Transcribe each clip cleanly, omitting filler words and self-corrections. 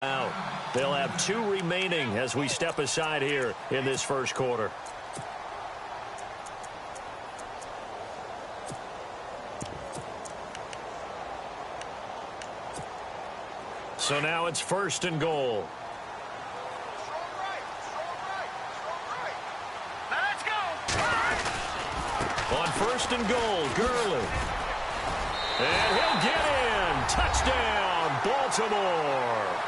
out. They'll have 2 remaining as we step aside here in this first quarter. So now it's 1st and goal. On 1st and goal, Gurley. And he'll get in. Touchdown, Baltimore.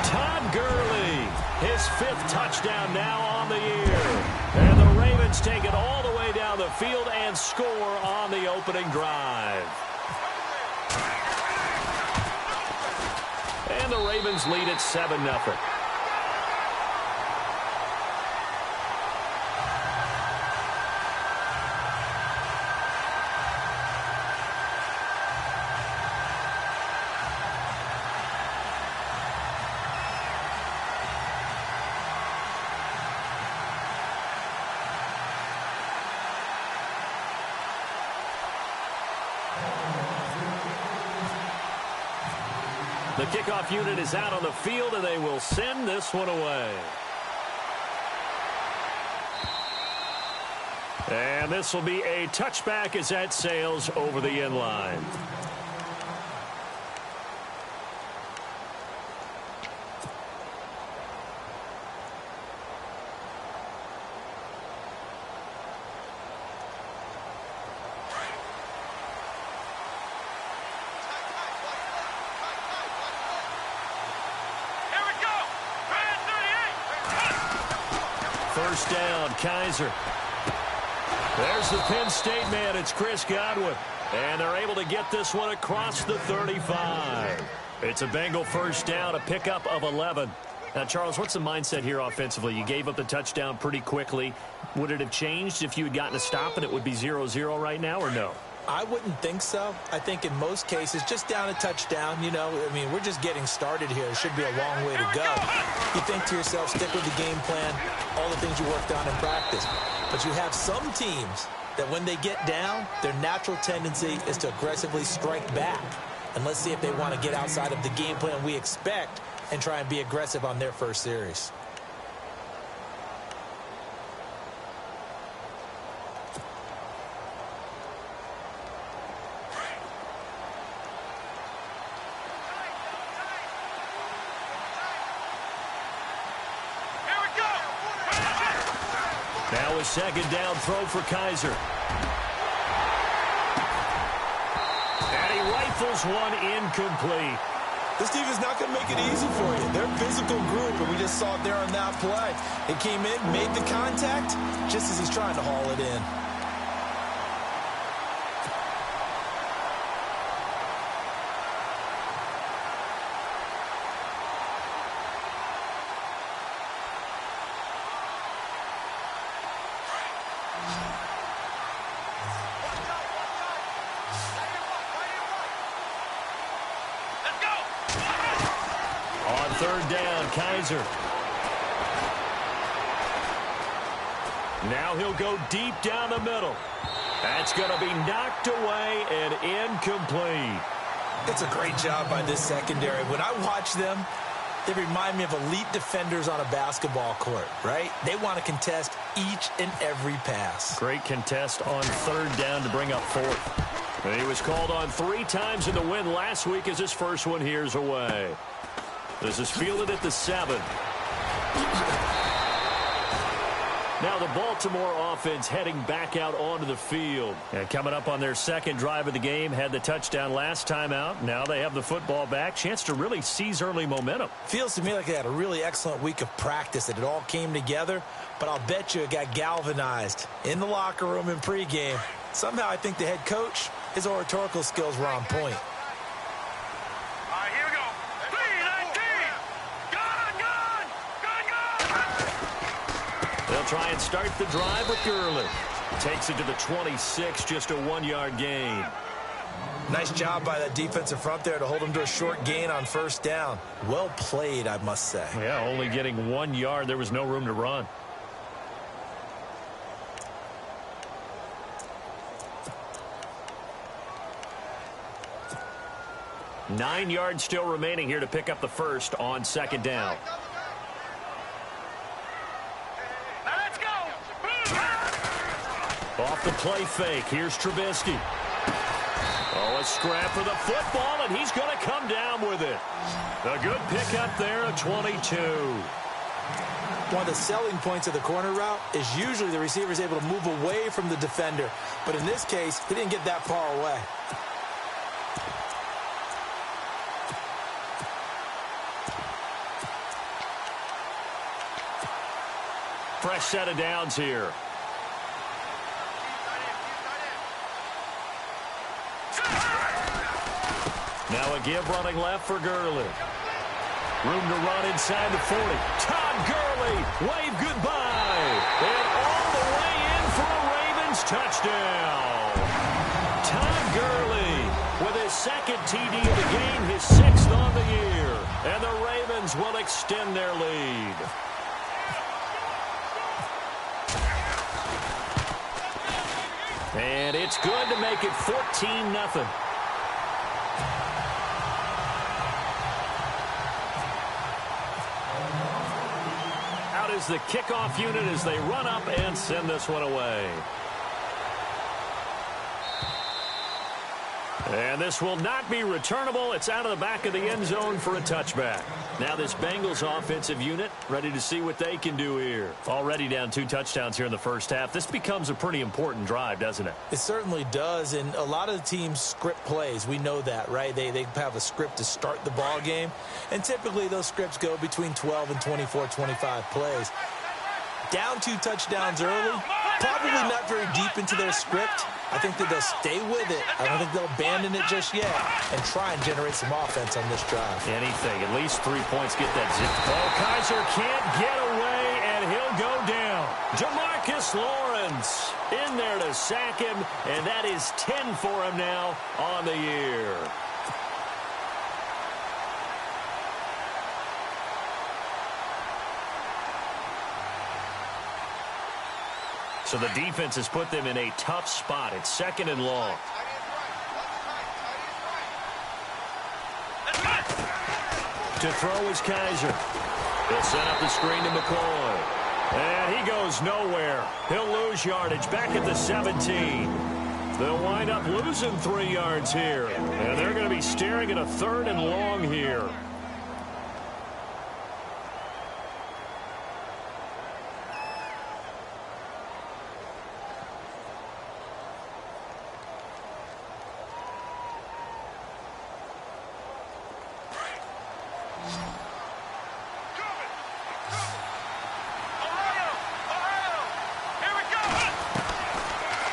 Todd Gurley, his 5th touchdown now on the year. And the Ravens take it all the way down the field and score on the opening drive. And the Ravens lead at 7-0. The kickoff unit is out on the field, and they will send this one away. And this will be a touchback as that sails over the end line. First down, Kaiser. There's the Penn State man. It's Chris Godwin. And they're able to get this one across the 35. It's a Bengal first down, a pickup of 11. Now, Charles, what's the mindset here offensively? You gave up the touchdown pretty quickly. Would it have changed if you had gotten a stop and it would be 0-0 right now, or no? I wouldn't think so. I think in most cases, just down a touchdown, you know, I mean, we're just getting started here. It should be a long way to go. You think to yourself, stick with the game plan, all the things you worked on in practice. But you have some teams that when they get down, their natural tendency is to aggressively strike back. And let's see if they want to get outside of the game plan we expect and try and be aggressive on their first series. Now a second down throw for Kaiser. And he rifles one incomplete. This team is not going to make it easy for you. They're a physical group, and we just saw it there on that play. It came in, made the contact, just as he's trying to haul it in. Third down, Kaiser. Now he'll go deep down the middle. That's going to be knocked away and incomplete. It's a great job by this secondary. When I watch them, they remind me of elite defenders on a basketball court, right? They want to contest each and every pass. Great contest on third down to bring up fourth. And he was called on 3 times in the win last week as his first one here's away. This is fielded at the 7. Now the Baltimore offense heading back out onto the field. And coming up on their second drive of the game, had the touchdown last time out. Now they have the football back. Chance to really seize early momentum. Feels to me like they had a really excellent week of practice, that it all came together. But I'll bet you it got galvanized in the locker room in pregame. Somehow I think the head coach, his oratorical skills were on point. They'll try and start the drive with Gurley. Takes it to the 26, just a 1-yard gain. Nice job by that defensive front there to hold him to a short gain on first down. Well played, I must say. Yeah, only getting 1 yard. There was no room to run. 9 yards still remaining here to pick up the first on second down. Let's go. Off the play fake. Here's Trubisky. Oh, a scrap for the football, and he's going to come down with it. A good pickup there of 22. One of the selling points of the corner route is usually the receiver is able to move away from the defender. But in this case, he didn't get that far away. Fresh set of downs here. Now a give running left for Gurley. Room to run inside the 40. Todd Gurley, wave goodbye. And all the way in for a Ravens touchdown. Todd Gurley with his second TD of the game, his 6th on the year. And the Ravens will extend their lead. And it's good to make it 14-0. Out is the kickoff unit as they run up and send this one away. And this will not be returnable. It's out of the back of the end zone for a touchback. Now this Bengals offensive unit ready to see what they can do here. Already down 2 touchdowns here in the first half. This becomes a pretty important drive, doesn't it? It certainly does, and a lot of the teams script plays. We know that, right? They have a script to start the ball game, and typically those scripts go between 12 and 24, 25 plays. Down 2 touchdowns early, probably not very deep into their script. I think that they'll stay with it. I don't think they'll abandon it just yet and try and generate some offense on this drive. Anything. At least 3 points. Get that zip. Oh, Kaiser can't get away, and he'll go down. Jamarcus Lawrence in there to sack him, and that is 10 for him now on the year. So the defense has put them in a tough spot. It's 2nd and long. To throw is Kaiser. He'll set up the screen to McCoy. And he goes nowhere. He'll lose yardage back at the 17. They'll wind up losing 3 yards here. And they're going to be staring at a 3rd and long here.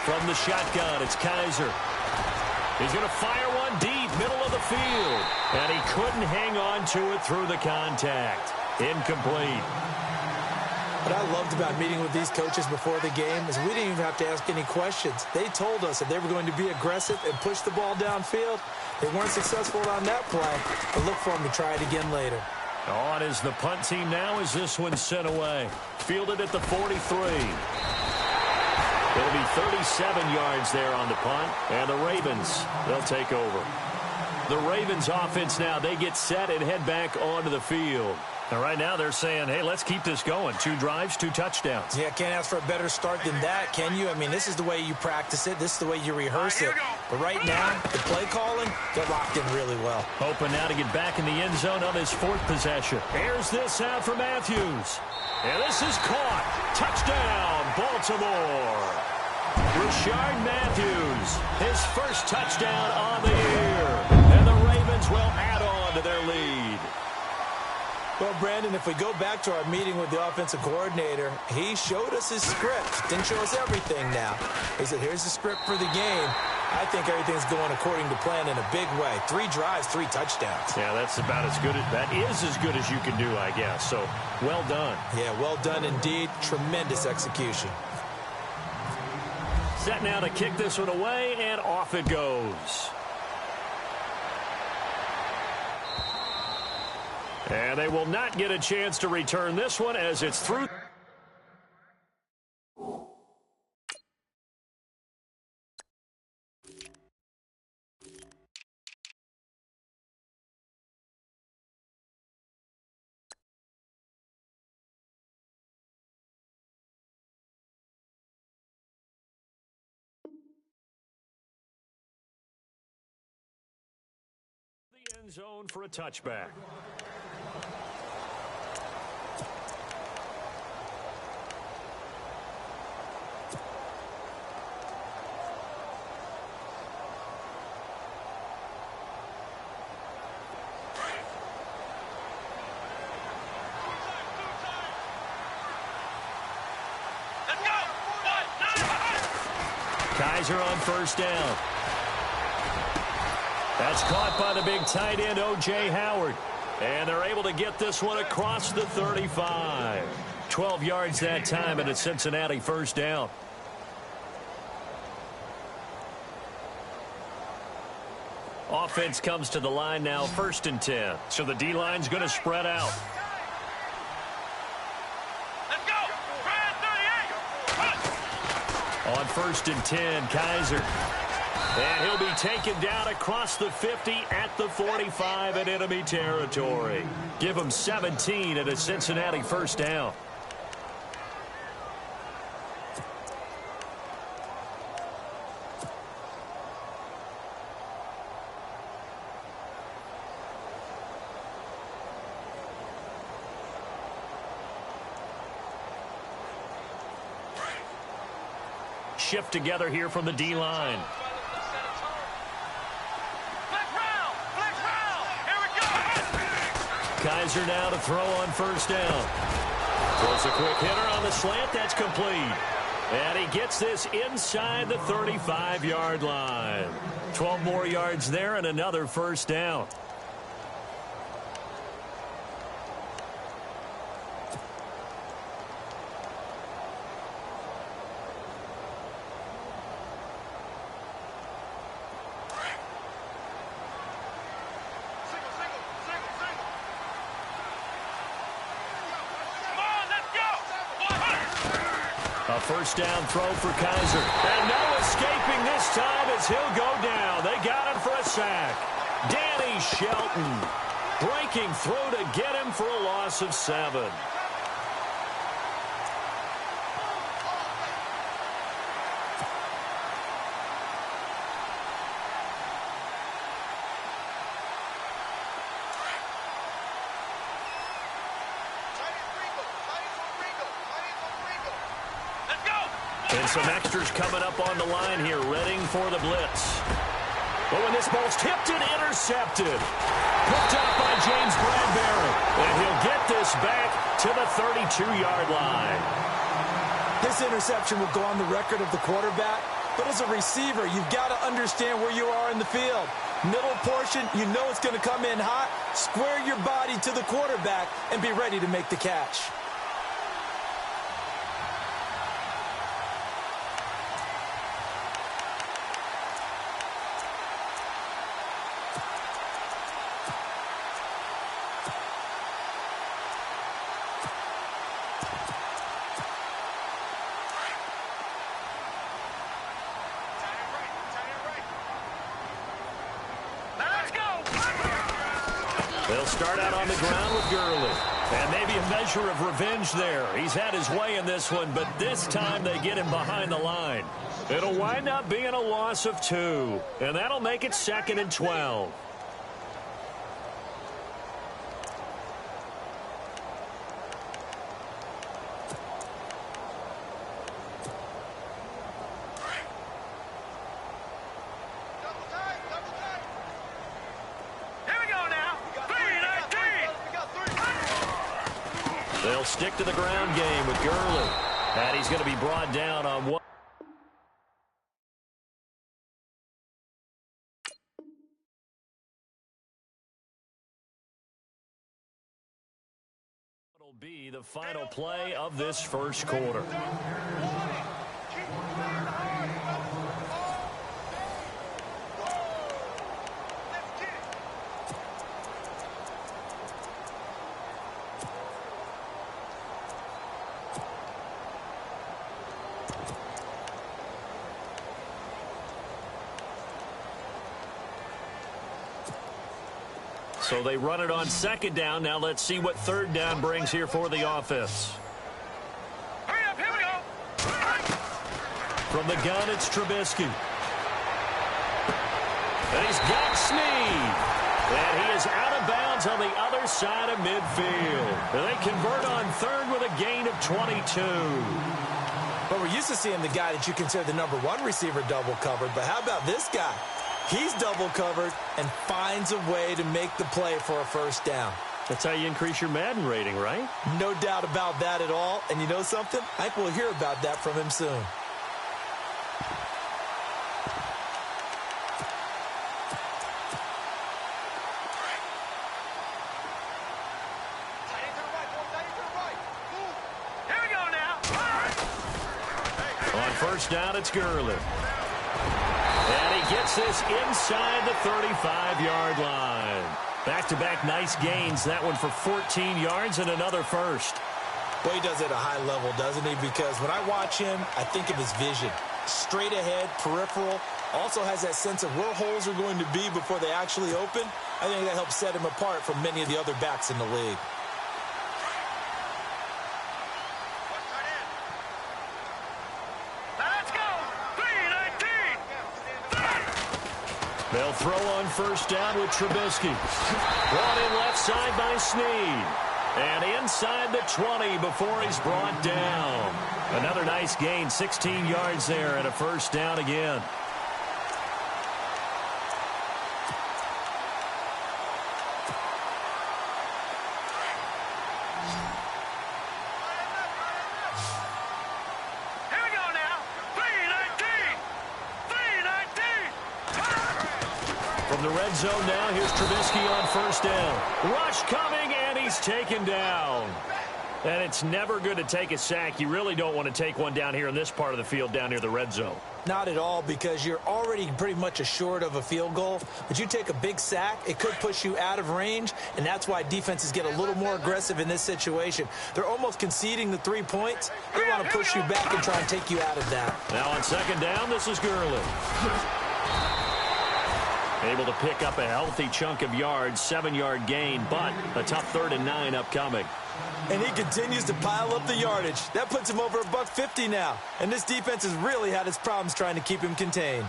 From the shotgun, it's Kaiser. He's going to fire one deep, middle of the field. And he couldn't hang on to it through the contact. Incomplete. What I loved about meeting with these coaches before the game is we didn't even have to ask any questions. They told us that they were going to be aggressive and push the ball downfield. They weren't successful on that play, but look for them to try it again later. On is the punt team now as this one's sent away. Fielded at the 43. It'll be 37 yards there on the punt, and the Ravens, they'll take over. The Ravens offense now, they get set and head back onto the field. And right now they're saying, hey, let's keep this going. 2 drives, 2 touchdowns. Yeah, can't ask for a better start than that, can you? I mean, this is the way you practice it. This is the way you rehearse it. But right now, the play calling, they're locked in really well. Hoping now to get back in the end zone on his 4th possession. Here's this out for Matthews. And this is caught. Touchdown, Baltimore. Rashard Matthews, his first touchdown on the year. And the Ravens will add on to their lead. Well, Brandon, if we go back to our meeting with the offensive coordinator, he showed us his script. Didn't show us everything now. He said, here's the script for the game. I think everything's going according to plan in a big way. 3 drives, 3 touchdowns. Yeah, that's about as good. That is as good as you can do, I guess. So, well done. Yeah, well done indeed. Tremendous execution. Set now to kick this one away, and off it goes. And they will not get a chance to return this one as it's through. end zone for a touchback. Kaiser on first down. That's caught by the big tight end, O.J. Howard. And they're able to get this one across the 35. 12 yards that time, and it's Cincinnati first down. Offense comes to the line now, 1st and 10. So the D-line's going to spread out. On 1st and 10, Kaiser. And he'll be taken down across the 50 at the 45 in enemy territory. Give him 17 at a Cincinnati first down. Shift together here from the D-line. Kaiser now to throw on first down. Throws a quick hitter on the slant. That's complete. And he gets this inside the 35-yard line. 12 more yards there and another first down. A first down throw for Kaiser. And no escaping this time as he'll go down. They got him for a sack. Danny Shelton breaking through to get him for a loss of 7. And some extras coming up on the line here, readying for the blitz. But when this ball's tipped and intercepted, picked up by James Bradbury. And he'll get this back to the 32-yard line. This interception will go on the record of the quarterback, but as a receiver, you've got to understand where you are in the field. Middle portion, you know it's going to come in hot. Square your body to the quarterback and be ready to make the catch. They'll start out on the ground with Gurley. And maybe a measure of revenge there. He's had his way in this one, but this time they get him behind the line. It'll wind up being a loss of 2. And that'll make it 2nd and 12. They'll stick to the ground game with Gurley. And he's going to be brought down on what? It'll be the final play of this first quarter. So they run it on 2nd down. Now let's see what 3rd down brings here for the offense. Hurry up, here we go. From the gun, it's Trubisky. And he's got Snead. And he is out of bounds on the other side of midfield. And they convert on third with a gain of 22. But we're used to seeing the guy that you consider the #1 receiver double covered. But how about this guy? He's double covered and finds a way to make the play for a first down. That's how you increase your Madden rating, right? No doubt about that at all. And you know something? I think we'll hear about that from him soon. Here we go now. On first down, it's Gurley. And he gets this inside the 35-yard line. Back-to-back nice gains. That one for 14 yards and another first. Well, he does it at a high level, doesn't he? Because when I watch him, I think of his vision. Straight ahead, peripheral. Also has that sense of where holes are going to be before they actually open. I think that helps set him apart from many of the other backs in the league. Let's go. 3-19. They'll throw on first down with Trubisky. Brought in left side by Snead. And inside the 20 before he's brought down. Another nice gain, 16 yards there and a first down again. Here we go now. 3-19. 3-19. From the red zone now, here's Trubisky on first down. Rush coming, and he's taken down. And it's never good to take a sack. You really don't want to take one down here in this part of the field down near the red zone. Not at all, because you're already pretty much assured of a field goal. But you take a big sack, it could push you out of range, and that's why defenses get a little more aggressive in this situation. They're almost conceding the 3 points. They want to push you back and try and take you out of that. Now on second down, this is Gurley. Able to pick up a healthy chunk of yards, 7-yard gain, but a tough 3rd and 9 upcoming. And he continues to pile up the yardage. That puts him over $150 now. And this defense has really had its problems trying to keep him contained.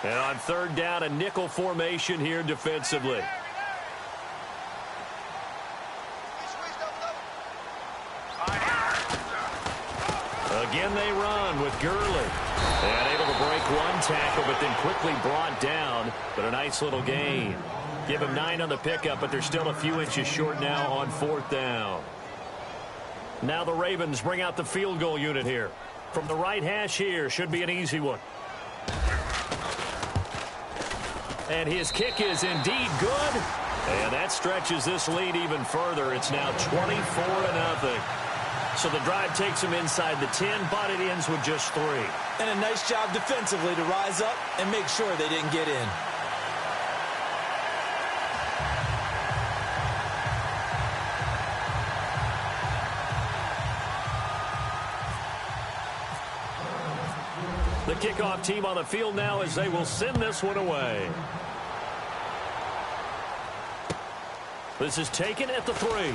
And on third down, a nickel formation here defensively. Again, they run with Gurley. And able to break one tackle, but then quickly brought down. But a nice little gain. Give him 9 on the pickup, but they're still a few inches short now on fourth down. Now the Ravens bring out the field goal unit here. From the right hash here, should be an easy one. And his kick is indeed good. And that stretches this lead even further. It's now 24-0. So the drive takes him inside the 10, but it ends with just 3. And a nice job defensively to rise up and make sure they didn't get in. The kickoff team on the field now as they will send this one away. This is taken at the 3.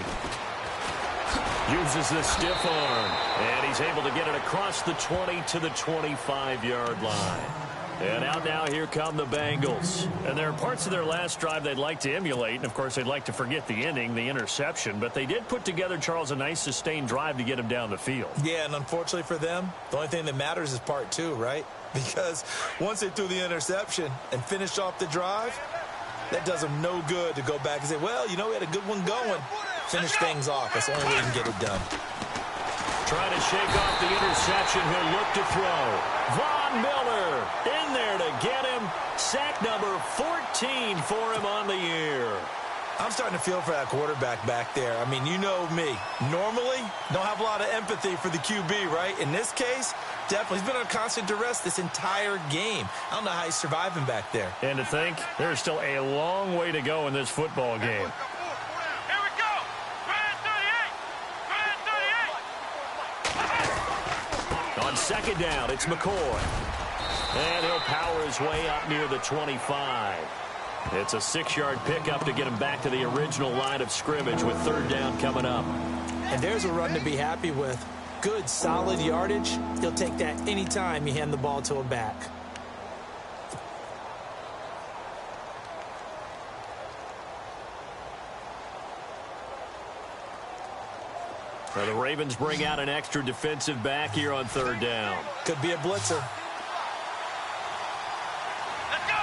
Uses the stiff arm, and he's able to get it across the 20 to the 25-yard line. And out now, here come the Bengals. And there are parts of their last drive they'd like to emulate, and of course they'd like to forget the ending, the interception, but they did put together, Charles, a nice sustained drive to get him down the field. Yeah, and unfortunately for them, the only thing that matters is part 2, right? Because once they threw the interception and finished off the drive, that does them no good to go back and say, well, you know, we had a good one going. Finish things off. That's the only way you can get it done. Trying to shake off the interception. He'll look to throw. Von Miller in there to get him. Sack number 14 for him on the year. I'm starting to feel for that quarterback back there. I mean, you know me. Normally, don't have a lot of empathy for the QB, right? In this case, definitely. He's been on constant duress this entire game. I don't know how he's surviving back there. And to think, there's still a long way to go in this football game. Here we go. Grand 38. On second down, it's McCoy. And he'll power his way up near the 25. It's a 6-yard pickup to get him back to the original line of scrimmage with third down coming up. And there's a run to be happy with. Good, solid yardage. He'll take that anytime you hand the ball to a back. Well, the Ravens bring out an extra defensive back here on third down. Could be a blitzer. Let's go.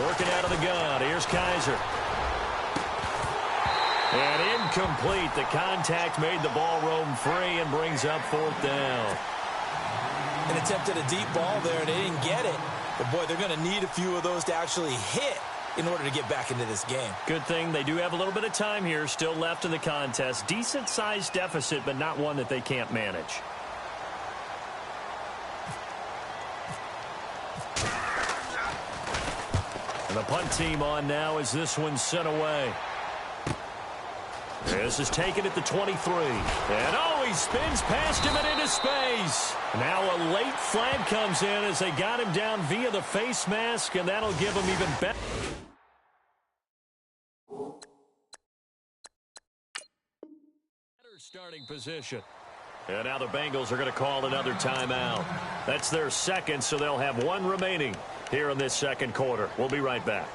Working out of the gun. Here's Kaiser. And incomplete. The contact made the ball roam free and brings up fourth down. An attempt at a deep ball there, and they didn't get it. But, boy, they're going to need a few of those to actually hit in order to get back into this game. Good thing they do have a little bit of time here still left in the contest. Decent-sized deficit, but not one that they can't manage. And the punt team on now as this one's sent away. This is taken at the 23. And, oh, he spins past him and into space. Now a late flag comes in as they got him down via the face mask, and that'll give him even better. Starting position. And now the Bengals are going to call another timeout. That's their second, so they'll have one remaining here in this second quarter. We'll be right back.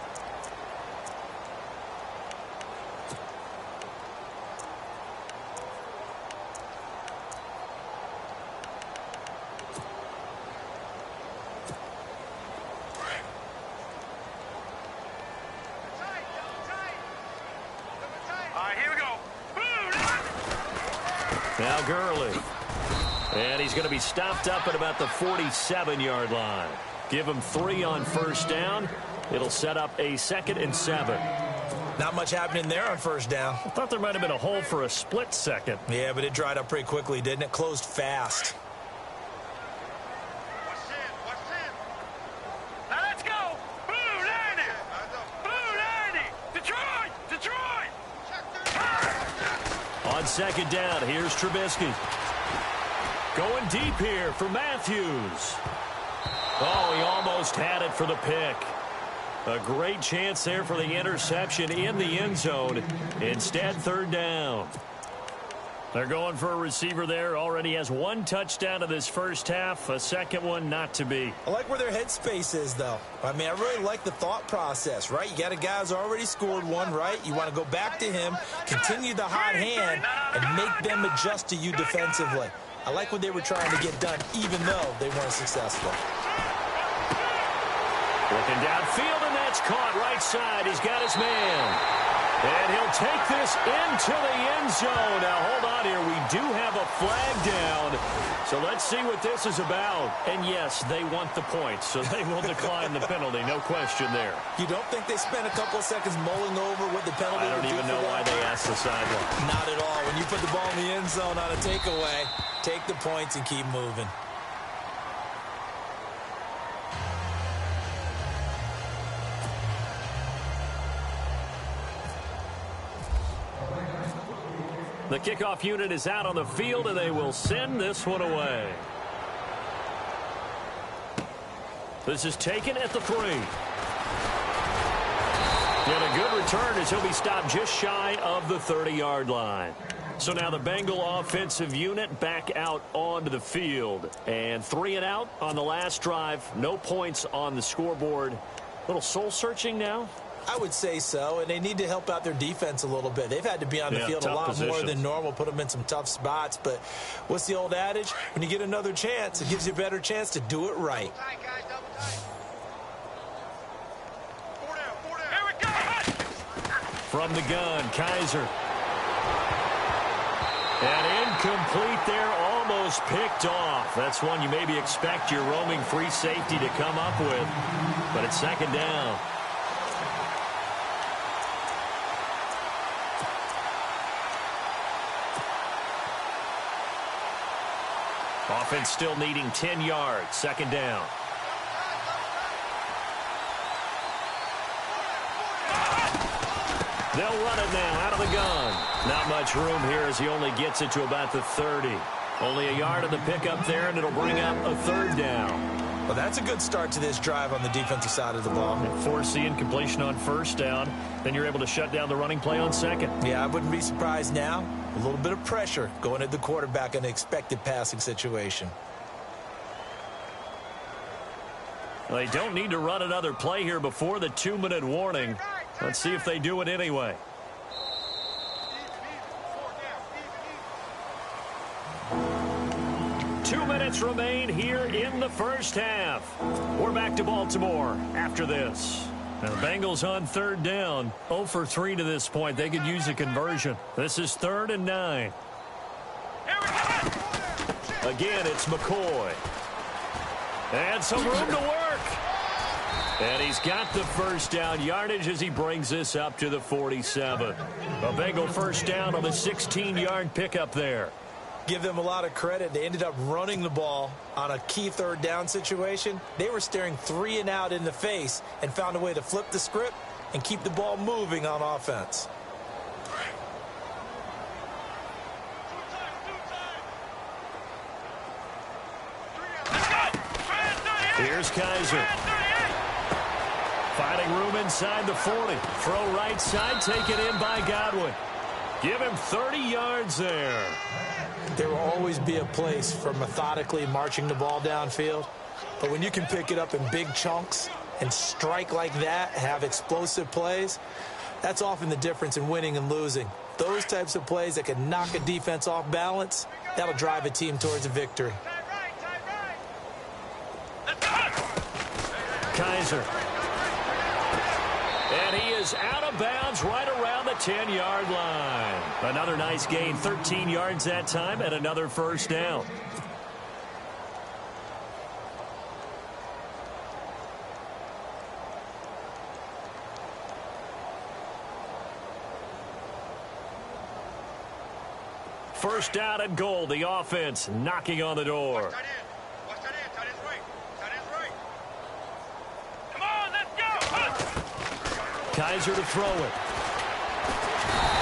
Now Gurley. And he's going to be stopped up at about the 47-yard line. Give him 3 on first down. It'll set up a 2nd and 7. Not much happening there on first down. I thought there might have been a hole for a split second. Yeah, but it dried up pretty quickly, didn't it? Closed fast. Let's go. Blue 90. Blue 90. Detroit. Detroit. On second down, here's Trubisky. Going deep here for Matthews. Oh, he almost had it for the pick. A great chance there for the interception in the end zone. Instead, third down. They're going for a receiver there. Already has 1 touchdown in this first half. A second one not to be. I like where their headspace is, though. I mean, I really like the thought process, right? You got a guy who's already scored one, right? You want to go back to him, continue the hot hand, and make them adjust to you defensively. I like what they were trying to get done, even though they weren't successful. Looking downfield, and that's caught right side. He's got his man. And he'll take this into the end zone. Now, hold on here. We do have a flag down. So let's see what this is about. And, yes, they want the points, so they will decline the penalty. No question there. You don't think they spent a couple of seconds mulling over what the penalty I don't even know why they asked the sideline. Not at all. When you put the ball in the end zone on a takeaway, take the points and keep moving. The kickoff unit is out on the field, and they will send this one away. This is taken at the 3. And a good return as he'll be stopped just shy of the 30-yard line. So now the Bengal offensive unit back out onto the field. And 3 and out on the last drive. No points on the scoreboard. A little soul-searching now. I would say so, and they need to help out their defense a little bit. They've had to be on the field a lot more than normal, put them in some tough spots. But what's the old adage? When you get another chance, it gives you a better chance to do it right. From the gun, Kaiser. And incomplete there, almost picked off. That's one you maybe expect your roaming free safety to come up with. But it's second down. Offense still needing 10 yards. Second down. They'll run it now out of the gun. Not much room here as he only gets it to about the 30. Only a yard of the pickup there, and it'll bring up a third down. Well, that's a good start to this drive on the defensive side of the ball. And force the incompletion on first down. Then you're able to shut down the running play on second. Yeah, I wouldn't be surprised now. A little bit of pressure going at the quarterback in an expected passing situation. They don't need to run another play here before the 2-minute warning. Let's see if they do it anyway. Two minutes remain here in the first half. We're back to Baltimore after this. Now the Bengals on third down. 0 for 3 to this point. They could use a conversion. This is 3rd and 9. Again, it's McCoy. And some room to work. And he's got the first down yardage as he brings this up to the 47. A Bengal first down on the 16-yard pickup there. Give them a lot of credit. They ended up running the ball on a key third down situation. They were staring 3 and out in the face and found a way to flip the script and keep the ball moving on offense. Here's Kaiser. Finding room inside the 40. Throw right side, taken in by Godwin. Give him 30 yards there. There will always be a place for methodically marching the ball downfield. But when you can pick it up in big chunks and strike like that, have explosive plays, that's often the difference in winning and losing. Those types of plays that can knock a defense off balance, that'll drive a team towards a victory. Kaiser. And he is out of bounds right around the 10-yard line. Another nice gain, 13 yards that time, and another first down. First down and goal, the offense knocking on the door. Kaiser to throw it.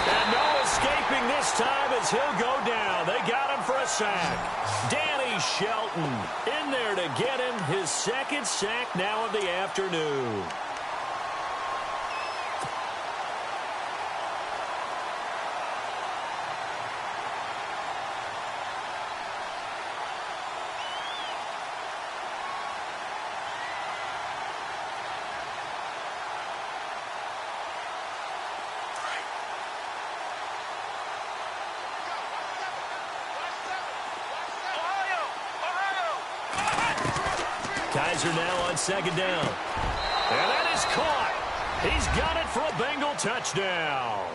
And no escaping this time as he'll go down. They got him for a sack. Danny Shelton in there to get him his second sack now of the afternoon. Kaiser now on second down. And that is caught. He's got it for a Bengal touchdown.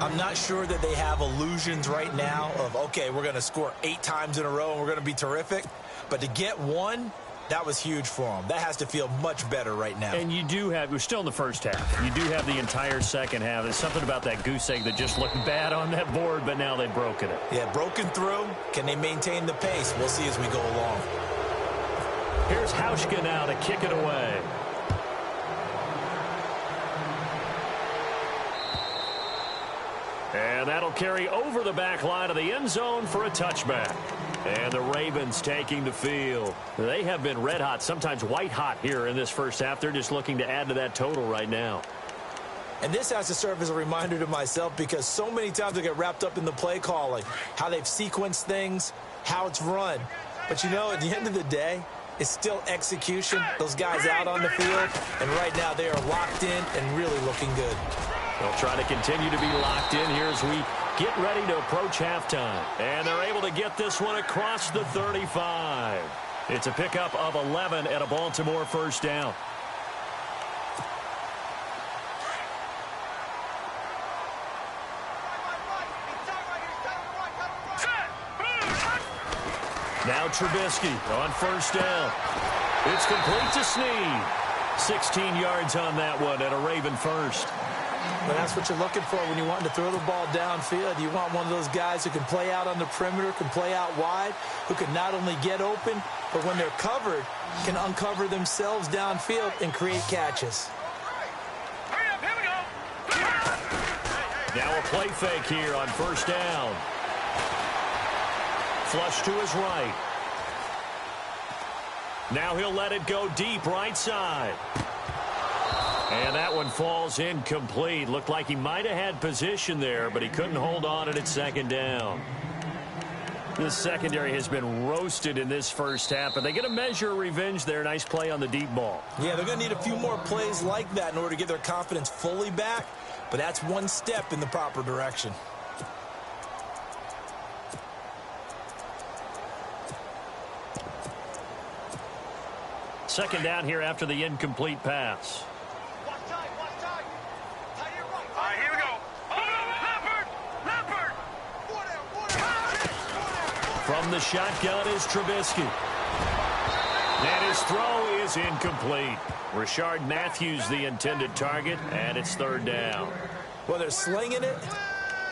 I'm not sure that they have illusions right now of, okay, we're going to score 8 times in a row and we're going to be terrific. But to get one, that was huge for them. That has to feel much better right now. And you do have, we're still in the first half. You do have the entire second half. There's something about that goose egg that just looked bad on that board, but now they've broken it. Yeah, broken through. Can they maintain the pace? We'll see as we go along. Here's Hauschka now to kick it away. And that'll carry over the back line of the end zone for a touchback. And the Ravens taking the field. They have been red hot, sometimes white hot here in this first half. They're just looking to add to that total right now. And this has to serve as a reminder to myself because so many times I get wrapped up in the play calling, how they've sequenced things, how it's run. But, you know, at the end of the day, it's still execution. Those guys out on the field, and right now they are locked in and really looking good. They'll try to continue to be locked in here as we get ready to approach halftime. And they're able to get this one across the 35. It's a pickup of 11 at a Baltimore first down. Now Trubisky on first down. It's complete to Snead. 16 yards on that one at a Raven first. But that's what you're looking for when you want to throw the ball downfield. You want one of those guys who can play out on the perimeter, can play out wide, who can not only get open, but when they're covered, can uncover themselves downfield and create catches. Now a play fake here on first down. flush to his right. Now he'll let it go deep right side. And that one falls incomplete. Looked like he might have had position there, but he couldn't hold on and it's second down. The secondary has been roasted in this first half, but they get a measure of revenge there. Nice play on the deep ball. Yeah, they're going to need a few more plays like that in order to get their confidence fully back, but that's one step in the proper direction. Second down here after the incomplete pass. All right, here we go. Leopard! From the shotgun is Trubisky. And his throw is incomplete. Rashard Matthews the intended target, and it's third down. Well, they're slinging it,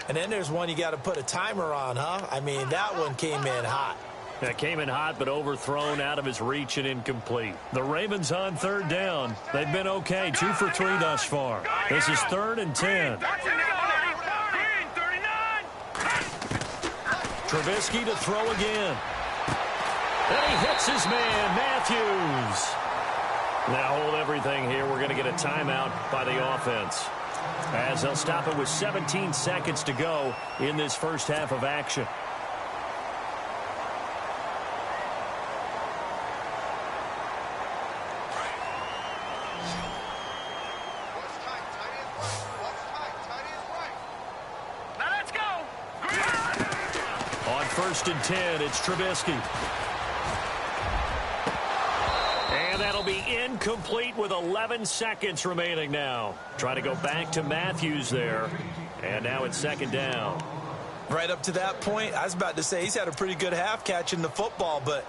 and then there's one you got to put a timer on, huh? I mean, that one came in hot. That came in hot, but overthrown out of his reach and incomplete. The Ravens on third down. They've been okay, 2 for 3 thus far. This is 3rd and 10. Trubisky to throw again. And he hits his man, Matthews. Now hold everything here. We're going to get a timeout by the offense, as they'll stop it with 17 seconds to go in this first half of action. First and 10, it's Trubisky. And that'll be incomplete with 11 seconds remaining now. Trying to go back to Matthews there. And now it's second down. Right up to that point, I was about to say he's had a pretty good half catching the football, but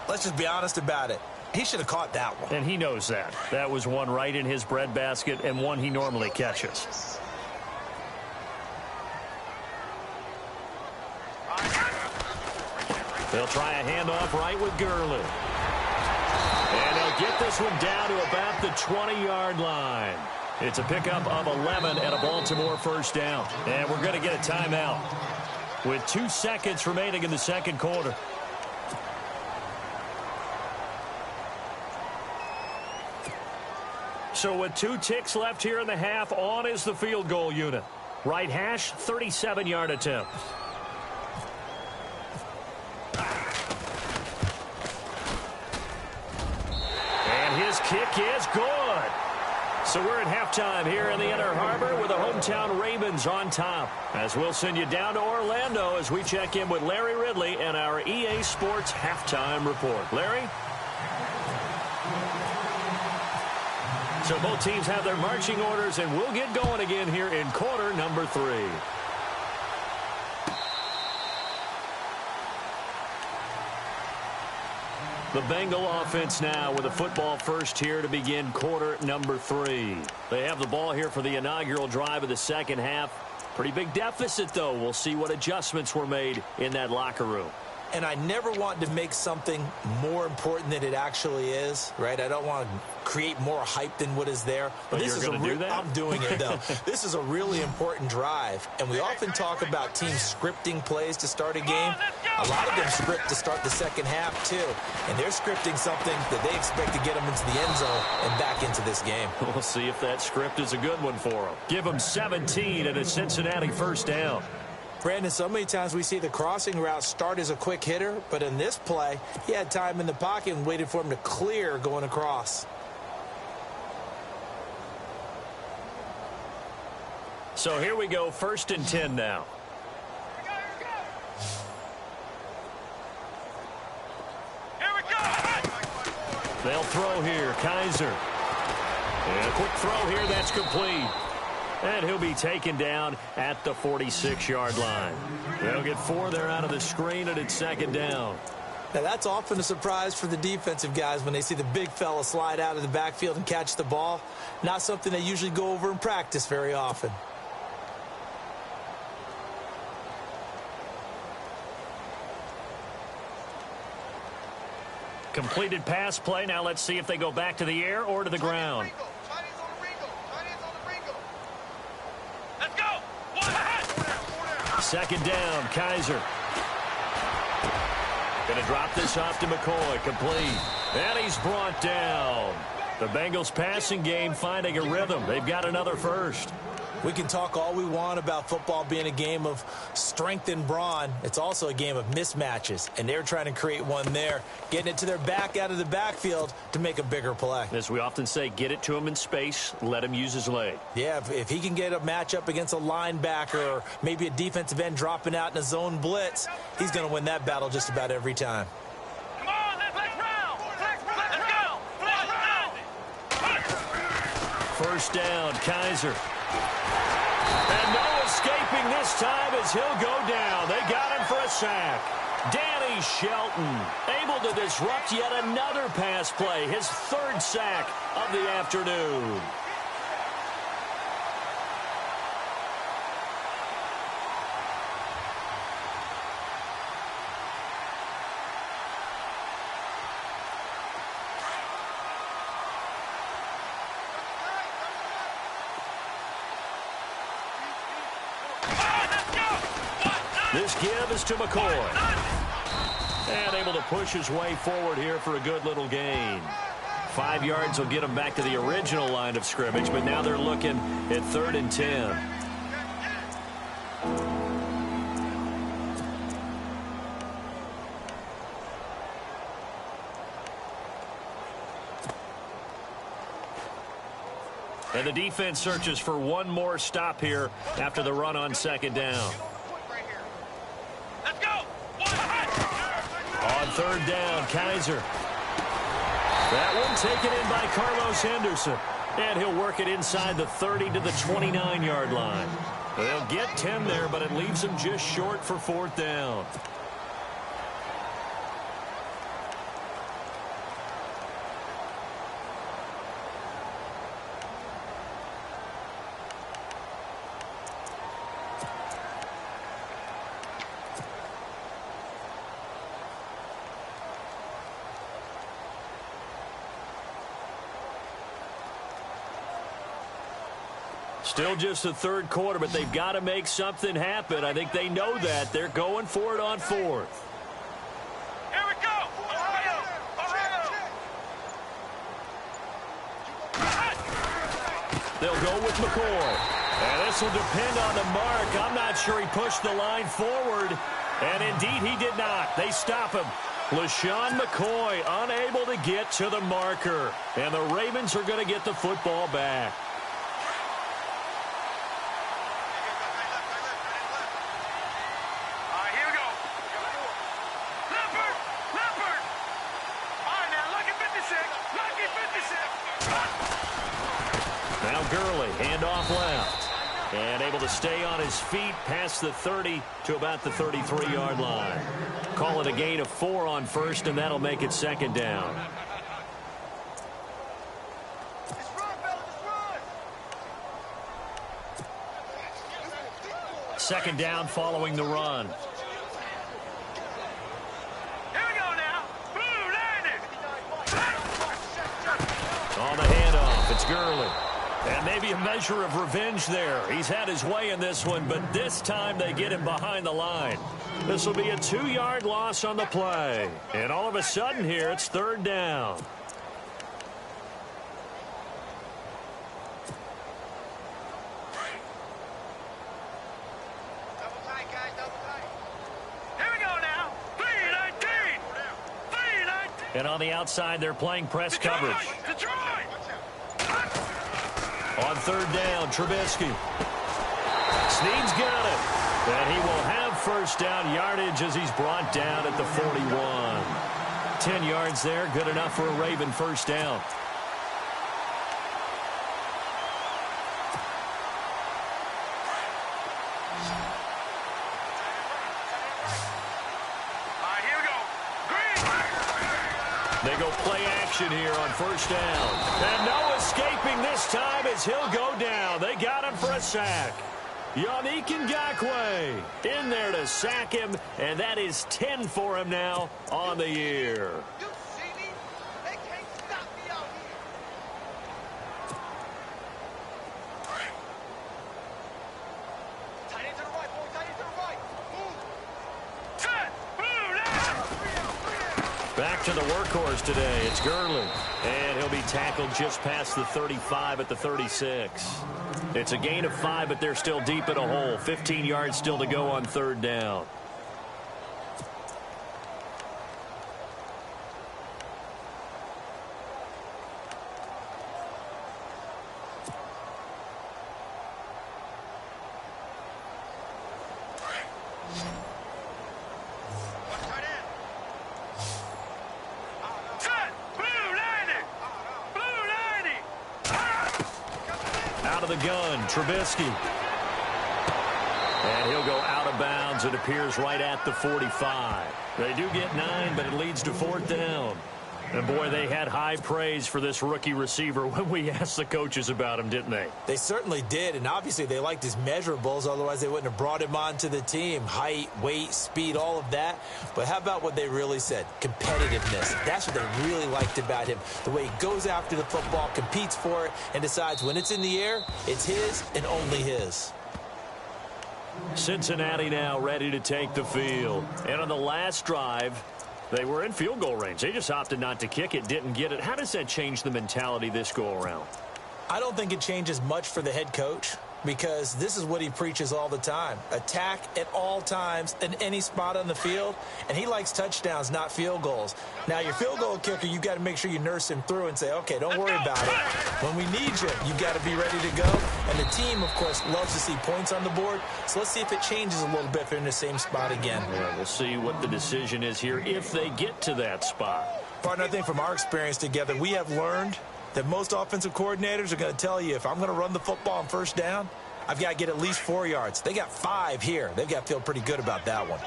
let's just be honest about it. He should have caught that one. And he knows that. That was one right in his breadbasket and one he normally catches. They'll try a handoff right with Gurley. And they'll get this one down to about the 20-yard line. It's a pickup of 11 and a Baltimore first down. And we're going to get a timeout with 2 seconds remaining in the second quarter. So with 2 ticks left here in the half, on is the field goal unit. Right hash, 37-yard attempt. His kick is good. So we're at halftime here in the Inner Harbor with the hometown Ravens on top. As we'll send you down to Orlando as we check in with Larry Ridley and our EA Sports halftime report. Larry? So both teams have their marching orders, and we'll get going again here in quarter number 3. The Bengal offense now with a football first here to begin quarter number 3. They have the ball here for the inaugural drive of the second half. Pretty big deficit, though. We'll see what adjustments were made in that locker room. And I never want to make something more important than it actually is, right? I don't want to create more hype than what is there. But this is going to do that? I'm doing it, though. This is a really important drive. And we often talk about teams scripting plays to start a game. A lot of them script to start the second half, too. And they're scripting something that they expect to get them into the end zone and back into this game. We'll see if that script is a good one for them. Give them 17 and a Cincinnati first down. Brandon, so many times we see the crossing route start as a quick hitter, but in this play, he had time in the pocket and waited for him to clear going across. So here we go, first and 10 now. Here we go! They'll throw here, Kaiser. And a quick throw here, that's complete. And he'll be taken down at the 46-yard line. They'll get 4 there out of the screen, and it's second down. Now, that's often a surprise for the defensive guys when they see the big fella slide out of the backfield and catch the ball. Not something they usually go over in practice very often. Completed pass play. Now let's see if they go back to the air or to the ground. Let's go! Second down, Kaiser. Going to drop this off to McCoy. Complete. And he's brought down. The Bengals passing game finding a rhythm. They've got another first. We can talk all we want about football being a game of strength and brawn. It's also a game of mismatches, and they're trying to create one there, getting it to their back out of the backfield to make a bigger play. As we often say, get it to him in space, let him use his leg. Yeah, if he can get a matchup against a linebacker or maybe a defensive end dropping out in a zone blitz, he's going to win that battle just about every time. Come on, let's round. Let's go. First down, Kaiser. And no escaping this time as he'll go down. They got him for a sack. Danny Shelton able to disrupt yet another pass play. His third sack of the afternoon. This give is to McCoy. And able to push his way forward here for a good little gain. 5 yards will get him back to the original line of scrimmage, but now they're looking at 3rd and 10. And the defense searches for one more stop here after the run on 2nd down. On 3rd down, Kaiser. That one taken in by Carlos Henderson. And he'll work it inside the 30 to the 29-yard line. They'll get 10 there, but it leaves them just short for 4th down. Still just the 3rd quarter, but they've got to make something happen. I think they know that. They're going for it on 4th. Here we go. They'll go with McCoy. And this will depend on the mark. I'm not sure he pushed the line forward. And indeed, he did not. They stop him. LaShawn McCoy unable to get to the marker. And the Ravens are going to get the football back. Now Gurley, handoff left. And able to stay on his feet past the 30 to about the 33-yard line. Call it a gain of 4 on 1st, and that'll make it 2nd down. Second down following the run. Here we go now. On the handoff, it's Gurley. And maybe a measure of revenge there. He's had his way in this one, but this time they get him behind the line. This will be a 2-yard loss on the play. And all of a sudden here, it's 3rd down. And on the outside, they're playing press coverage. On 3rd down, Trubisky. Snead's got it. And he will have 1st down yardage as he's brought down at the 41. 10 yards there, good enough for a Raven 1st down. They go play action here on 1st down. And no escaping this time as he'll go down. They got him for a sack. Yannick Ngakoue in there to sack him, and that is 10 for him now on the year. Back to the workhorse today. It's Gurley. And he'll be tackled just past the 35 at the 36. It's a gain of 5, but they're still deep in a hole. 15 yards still to go on third down. The gun, Trubisky. And he'll go out of bounds. It appears right at the 45. They do get 9, but it leads to fourth down. And, boy, they had high praise for this rookie receiver when we asked the coaches about him, didn't they? They certainly did, and obviously they liked his measurables. Otherwise, they wouldn't have brought him onto the team. Height, weight, speed, all of that. But how about what they really said? Competitiveness. That's what they really liked about him. The way he goes after the football, competes for it, and decides when it's in the air, it's his and only his. Cincinnati now ready to take the field. And on the last drive, they were in field goal range. They just opted not to kick it, didn't get it. How does that change the mentality this go-around? I don't think it changes much for the head coach because this is what he preaches all the time. Attack at all times in any spot on the field, and he likes touchdowns, not field goals. Now, your field goal kicker, you got to make sure you nurse him through and say, okay, don't worry about it. When we need you, you got to be ready to go. And the team, of course, loves to see points on the board. So let's see if it changes a little bit if they're in the same spot again. Yeah, we'll see what the decision is here if they get to that spot. Partner, I think from our experience together, we have learned that most offensive coordinators are going to tell you if I'm going to run the football on first down, I've got to get at least 4 yards. They got 5 here. They've got to feel pretty good about that one.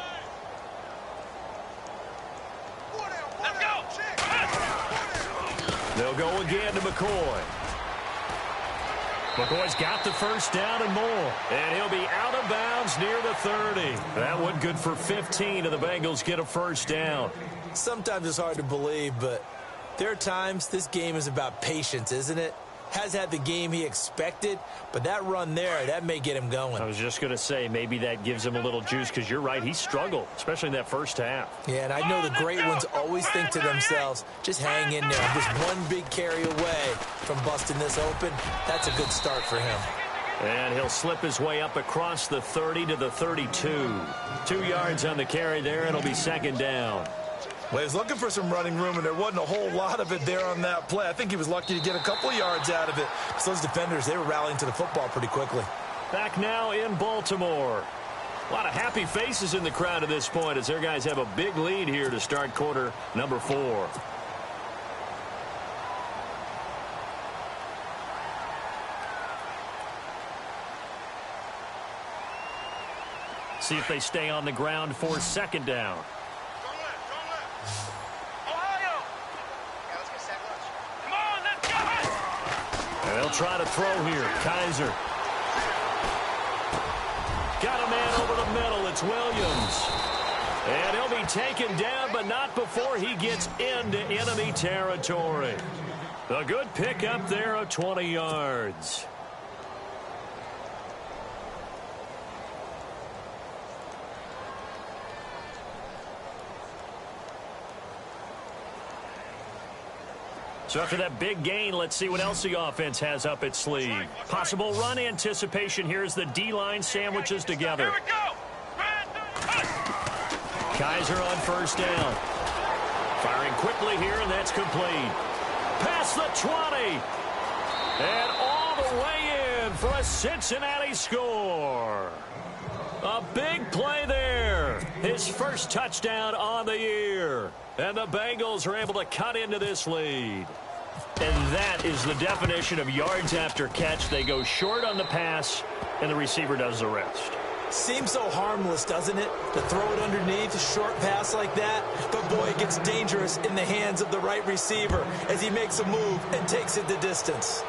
Let's go. They'll go again to McCoy. McCoy's got the first down and more. And he'll be out of bounds near the 30. That one good for 15, and the Bengals get a first down. Sometimes it's hard to believe, but there are times this game is about patience, isn't it? Has had the game he expected, but that run there, that may get him going. I was just going to say, maybe that gives him a little juice, because you're right, he struggled, especially in that first half. Yeah, and I know the great ones always think to themselves, just hang in there. I'm just one big carry away from busting this open. That's a good start for him. And he'll slip his way up across the 30 to the 32. 2 yards on the carry there, and it'll be second down. Well, he was looking for some running room, and there wasn't a whole lot of it there on that play. I think he was lucky to get a couple of yards out of it. So those defenders, they were rallying to the football pretty quickly. Back now in Baltimore. A lot of happy faces in the crowd at this point as their guys have a big lead here to start quarter number 4. See if they stay on the ground for second down. And they'll try to throw here. Kaiser. Got a man over the middle. It's Williams. And he'll be taken down, but not before he gets into enemy territory. A good pickup there of 20 yards. So after that big gain, let's see what else the offense has up its sleeve. Possible run anticipation here as the D-line sandwiches together. Here we go. Kaiser on first down. Firing quickly here, and that's complete. Past the 20. And all the way in for a Cincinnati score. A big play there. His first touchdown on the year. And the Bengals are able to cut into this lead. And that is the definition of yards after catch. They go short on the pass, and the receiver does the rest. Seems so harmless, doesn't it? To throw it underneath, a short pass like that. But, boy, it gets dangerous in the hands of the right receiver as he makes a move and takes it the distance.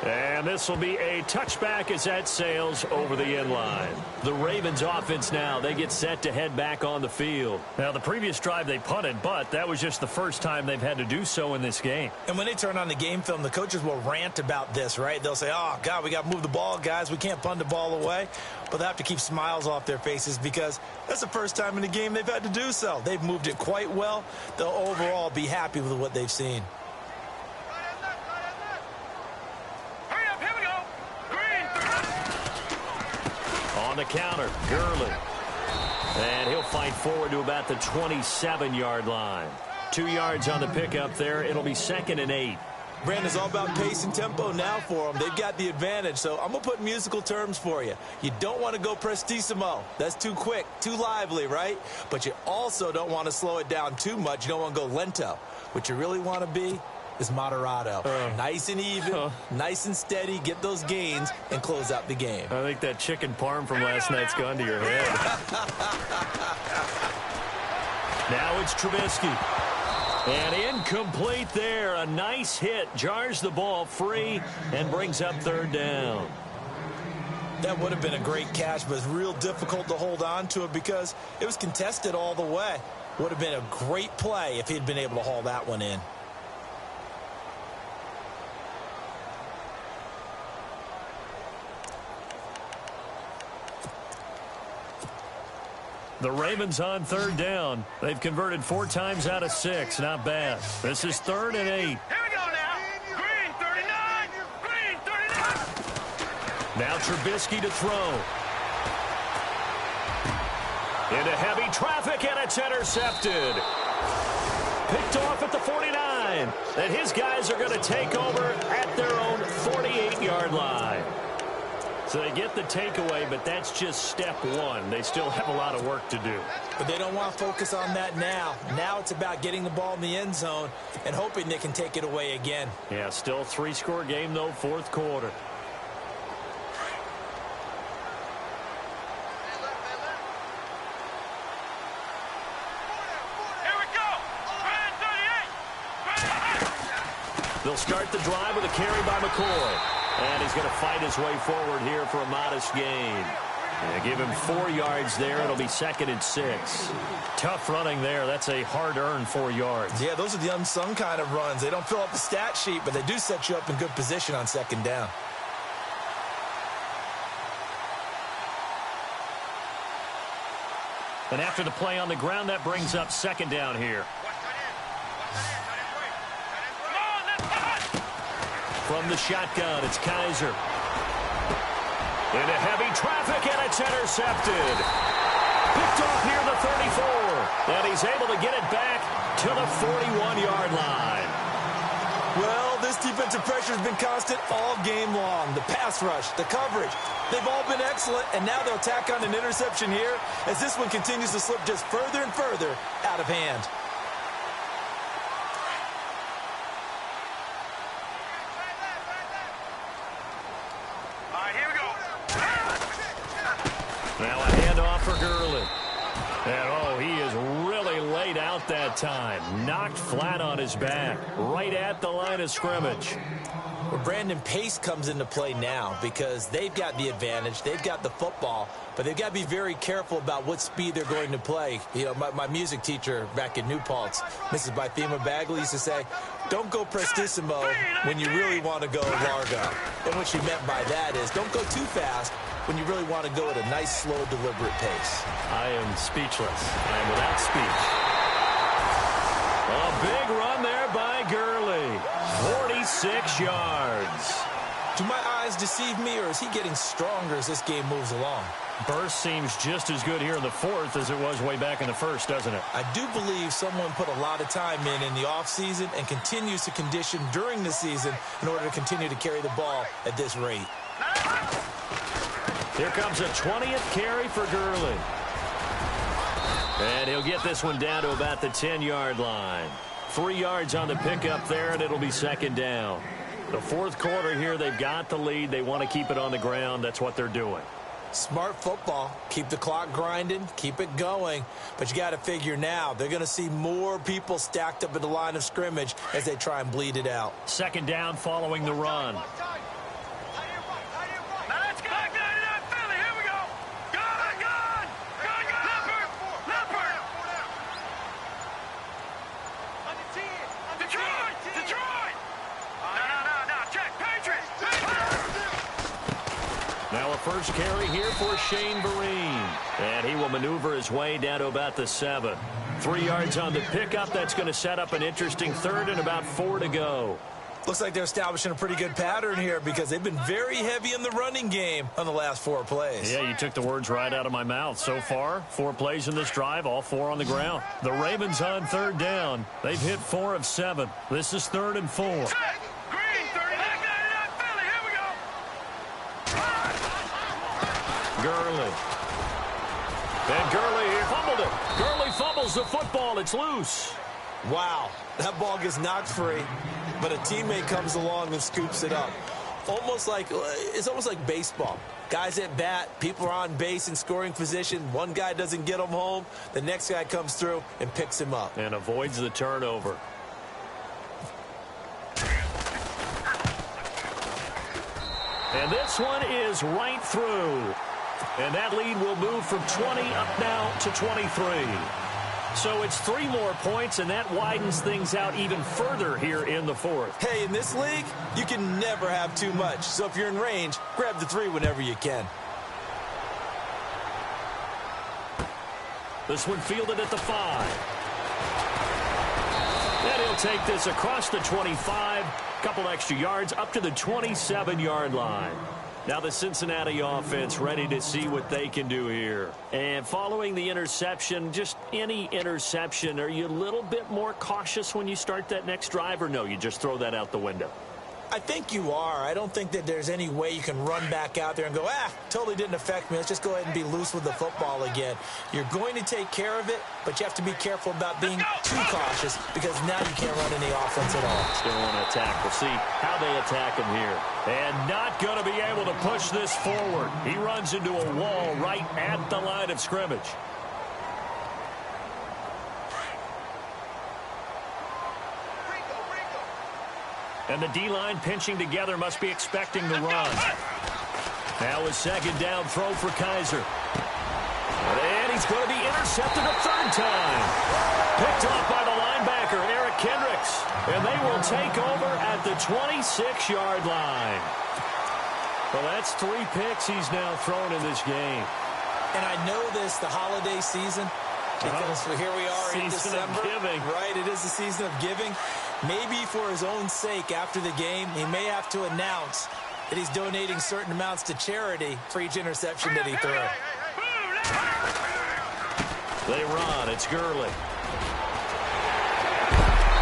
And this will be a touchback as that sails over the end line. The Ravens offense now, they get set to head back on the field. Now, the previous drive they punted, but that was just the first time they've had to do so in this game. And when they turn on the game film, the coaches will rant about this, right? They'll say, oh, God, we got to move the ball, guys. We can't punt the ball away. But they have to keep smiles off their faces because that's the first time in the game they've had to do so. They've moved it quite well. They'll overall be happy with what they've seen. On the counter, Gurley. And he'll fight forward to about the 27-yard line. 2 yards on the pickup there. It'll be 2nd and 8. Brandon, it's all about pace and tempo now for them. They've got the advantage, so I'm going to put musical terms for you. You don't want to go prestissimo. That's too quick, too lively, right? But you also don't want to slow it down too much. You don't want to go lento. What you really want to be is moderato. Nice and even, nice and steady, get those gains, and close out the game. I think that chicken parm from last night's gone to your head. Now it's Trubisky. And incomplete there. A nice hit. Jars the ball free and brings up 3rd down. That would have been a great catch, but it's real difficult to hold on to it because it was contested all the way. Would have been a great play if he'd been able to haul that one in. The Ravens on 3rd down. They've converted 4 times out of 6. Not bad. This is 3rd and 8. Here we go now. Green 39. Green 39. Now Trubisky to throw. Into heavy traffic, and it's intercepted. Picked off at the 49. And his guys are going to take over at their own 48-yard line. So they get the takeaway, but that's just step 1. They still have a lot of work to do. But they don't want to focus on that now. Now it's about getting the ball in the end zone and hoping they can take it away again. Yeah, still a 3-score game, though, 4th quarter. Here we go. Green 38. They'll start the drive with a carry by McCoy. And he's going to fight his way forward here for a modest gain. Yeah, give him 4 yards there. It'll be 2nd and 6. Tough running there. That's a hard-earned 4 yards. Yeah, those are the unsung kind of runs. They don't fill up the stat sheet, but they do set you up in good position on 2nd down. And after the play on the ground, that brings up 2nd down here. From the shotgun, it's Kaiser. Into heavy traffic, and it's intercepted. Picked off near the 34. And he's able to get it back to the 41-yard line. Well, this defensive pressure has been constant all game long. The pass rush, the coverage, they've all been excellent, and now they'll tack on an interception here as this one continues to slip just further and further out of hand. Now a handoff for Gurley. And, oh, he is really laid out that time. Knocked flat on his back. Right at the line of scrimmage. Well, Brandon, pace comes into play now because they've got the advantage. They've got the football, but they've got to be very careful about what speed they're going to play. You know, my music teacher back in New Paltz, Mrs. Bythema Bagley, used to say, don't go prestissimo when you really want to go largo. And what she meant by that is don't go too fast when you really want to go at a nice, slow, deliberate pace. I am speechless. I am without speech. A big run there by Gurley. 46 yards. Do my eyes deceive me, or is he getting stronger as this game moves along? Burst seems just as good here in the 4th as it was way back in the 1st, doesn't it? I do believe someone put a lot of time in the offseason and continues to condition during the season in order to continue to carry the ball at this rate. Here comes a 20th carry for Gurley. And he'll get this one down to about the 10-yard line. 3 yards on the pickup there, and it'll be 2nd down. The 4th quarter here, they've got the lead. They want to keep it on the ground. That's what they're doing. Smart football. Keep the clock grinding. Keep it going. But you got to figure now, they're going to see more people stacked up at the line of scrimmage as they try and bleed it out. 2nd down following the run. first carry here for Shane Vereen. And he will maneuver his way down to about the 7. 3 yards on the pickup. That's going to set up an interesting third and about 4 to go. Looks like they're establishing a pretty good pattern here because they've been very heavy in the running game on the last 4 plays. Yeah, you took the words right out of my mouth. So far, 4 plays in this drive, all 4 on the ground. The Ravens on third down. They've hit 4 of 7. This is 3rd and 4. Green, 30. Philly, here we go. Gurley. And Gurley here fumbled it. Gurley fumbles the football. It's loose. Wow, that ball gets knocked free, but a teammate comes along and scoops it up. It's almost like baseball. Guys at bat, people are on base in scoring position. One guy doesn't get him home. The next guy comes through and picks him up. And avoids the turnover. And this one is right through. And that lead will move from 20 up now to 23. So it's 3 more points, and that widens things out even further here in the 4th. Hey, in this league, you can never have too much. So if you're in range, grab the 3 whenever you can. This one fielded at the 5. And he'll take this across the 25. Couple extra yards up to the 27-yard line. Now the Cincinnati offense ready to see what they can do here. And following the interception, just any interception, are you a little bit more cautious when you start that next drive, or no, you just throw that out the window? I think you are. I don't think that there's any way you can run back out there and go, totally didn't affect me. Let's just go ahead and be loose with the football again. You're going to take care of it, but you have to be careful about being too cautious because now you can't run any offense at all. Still want to attack. We'll see how they attack him here. And not going to be able to push this forward. He runs into a wall right at the line of scrimmage. And the D-line pinching together must be expecting the run. Now a 2nd down throw for Kaiser. And he's going to be intercepted a 3rd time. Picked off by the linebacker, Eric Kendricks. And they will take over at the 26-yard line. Well, that's 3 picks he's now thrown in this game. And I know this, the holiday season, because here we are in December. Season of giving. Right, it is the season of giving. Maybe for his own sake after the game, he may have to announce that he's donating certain amounts to charity for each interception that he threw. They run. It's Gurley.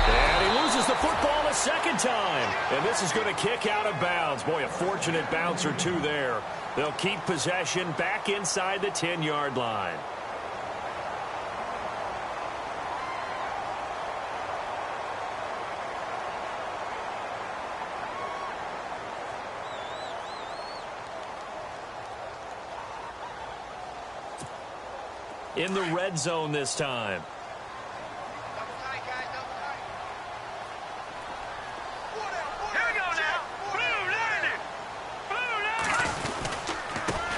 And he loses the football a 2nd time. And this is going to kick out of bounds. Boy, a fortunate bounce or 2 there. They'll keep possession back inside the 10-yard line. In the red zone this time. Here we go now.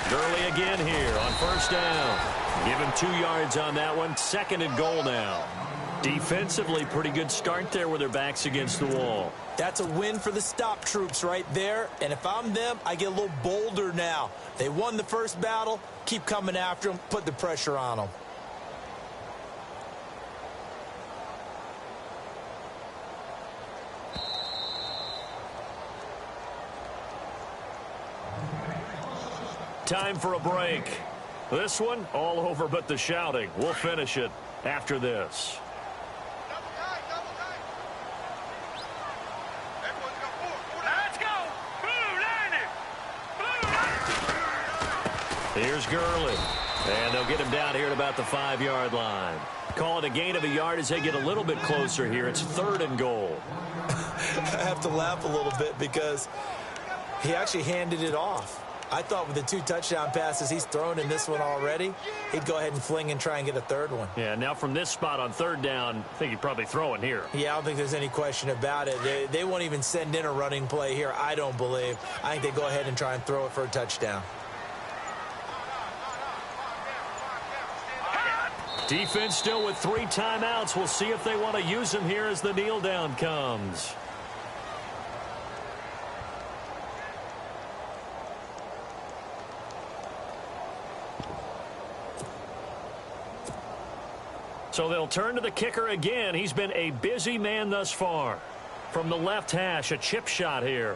Gurley again here on 1st down. Give him 2 yards on that one. 2nd and goal now. Defensively, pretty good start there with their backs against the wall. That's a win for the stop troops right there. And if I'm them, I get a little bolder now. They won the first battle. Keep coming after them. Put the pressure on them. Time for a break. This one, all over but the shouting. We'll finish it after this. Let's go. Blue line it. Here's Gurley. And they'll get him down here at about the 5-yard line. Call it a gain of a yard as they get a little bit closer here. It's 3rd and goal. I have to laugh a little bit because he actually handed it off. I thought with the 2 touchdown passes he's thrown in this one already, he'd go ahead and fling and try and get a 3rd one. Yeah, now from this spot on 3rd down, I think he'd probably throw it here. Yeah, I don't think there's any question about it. They won't even send in a running play here, I don't believe. I think they go ahead and try and throw it for a touchdown. Defense still with 3 timeouts. We'll see if they want to use them here as the kneel down comes. So they'll turn to the kicker again. He's been a busy man thus far. From the left hash, a chip shot here.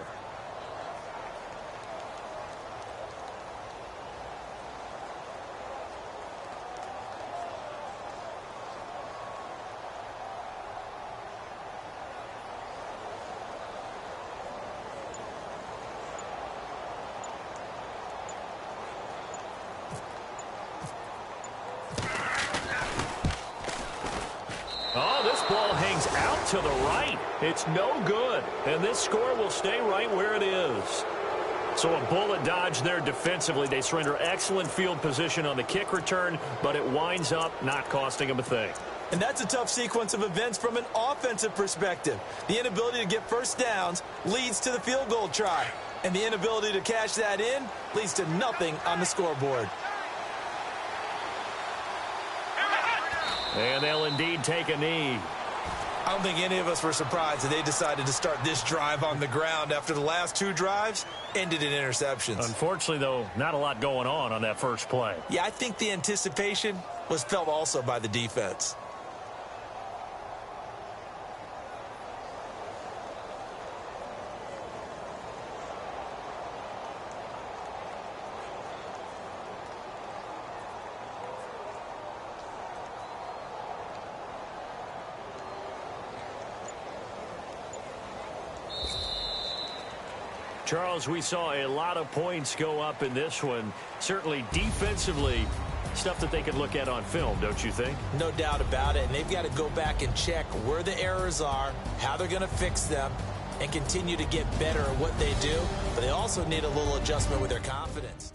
Oh, this ball hangs out to the right. It's no good. And this score will stay right where it is. So a bullet dodge there defensively. They surrender excellent field position on the kick return, but it winds up not costing them a thing. And that's a tough sequence of events from an offensive perspective. The inability to get first downs leads to the field goal try. And the inability to cash that in leads to nothing on the scoreboard. And they'll indeed take a knee. I don't think any of us were surprised that they decided to start this drive on the ground after the last two drives ended in interceptions. Unfortunately, though, not a lot going on that first play. Yeah, I think the anticipation was felt also by the defense. Charles, we saw a lot of points go up in this one. Certainly defensively, stuff that they could look at on film, don't you think? No doubt about it. And they've got to go back and check where the errors are, how they're going to fix them, and continue to get better at what they do. But they also need a little adjustment with their confidence.